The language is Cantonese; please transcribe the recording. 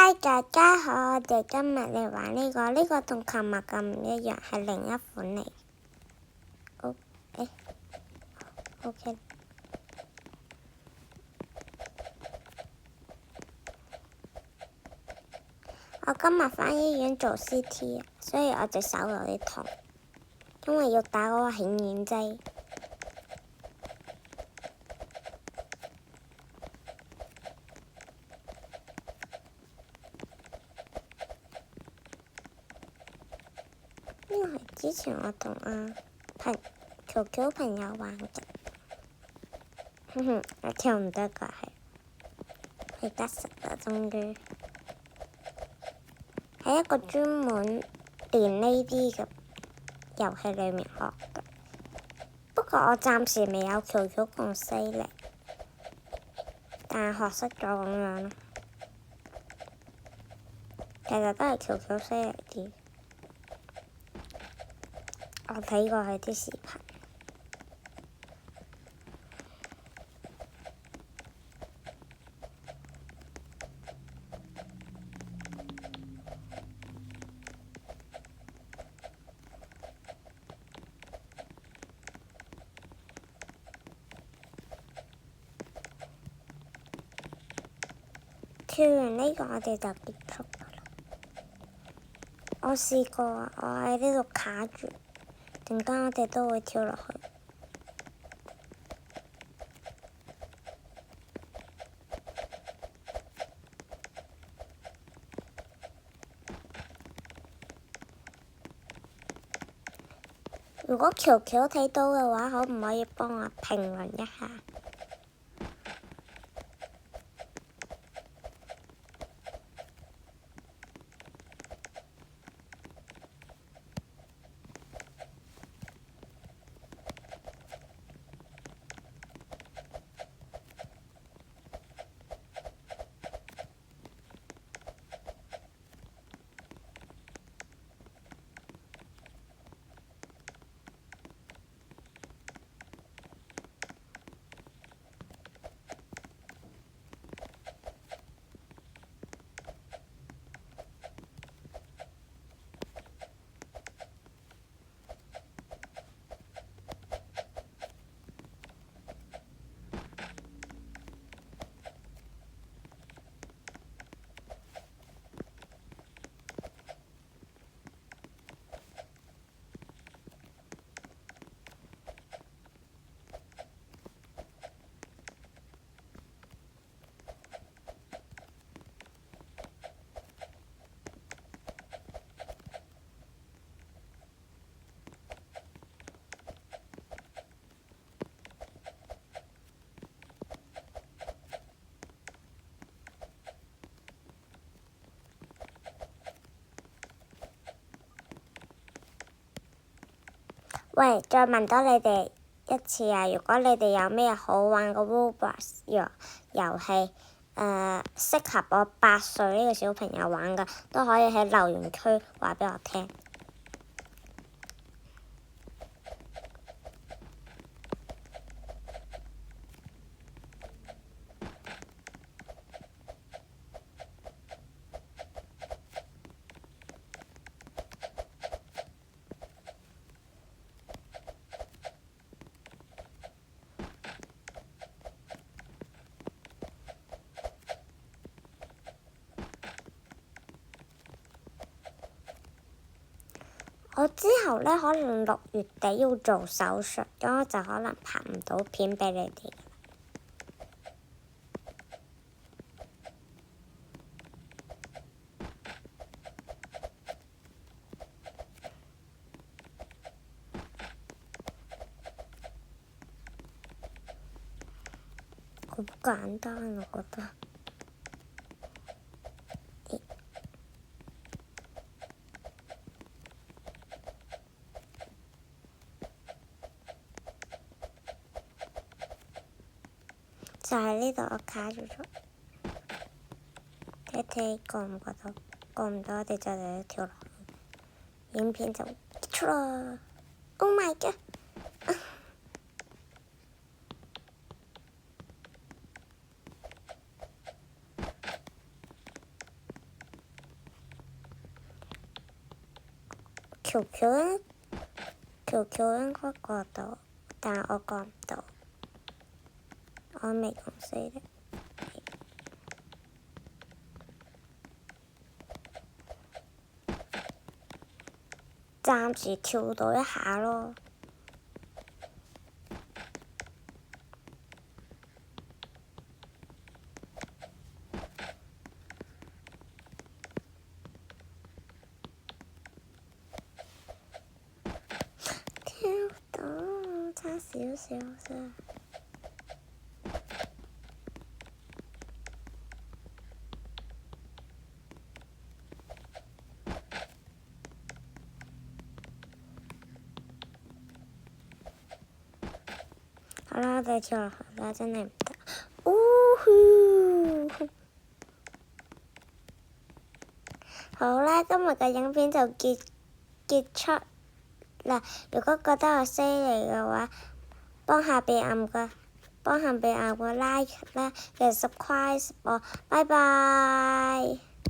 嗨，大家好，我哋今日嚟玩呢個同琴日咁唔一樣，係另一款嚟。OK。我今日返醫院做 CT，所以我隻手有啲痛，因為要打嗰個顯影劑。呢個係之前我同喬朋友玩嘅，我跳唔得㗎，係得實啦，終於喺一個專門練呢啲嘅遊戲裏面學嘅。不過我暫時未有喬咁犀利，但係學識咗咁樣咯。其實都係喬犀利啲。我睇過佢啲視頻。跳完呢個我哋就結束㗎啦。我試過啊，我喺呢度卡住，陣間我哋都會跳落去。如果喬睇到嘅話，可唔可以幫我評論一下？喂，再問多你哋一次啊！如果你哋有咩好玩嘅 Roblox 遊戲，適合我8歲呢個小朋友玩嘅，都可以喺留言區話俾我聽。我之後呢，可能6月底要做手術，咁我就可能拍唔到片俾你哋。好簡單，我覺得。就喺呢度，我卡住咗。睇睇過唔過到？過唔到，我哋就嚟跳落去。影片就結束啦。Oh my god！喬喬應該過到，但我過唔到。我未講死咧。暫時跳到一下咯。跳到差少少啫。好啦，我哋跳落去啦，真係唔得。好啦，今日嘅影片就結束啦。如果覺得我犀利嘅話，幫下邊按個 like 啦，嘅 subscribe 我，拜拜。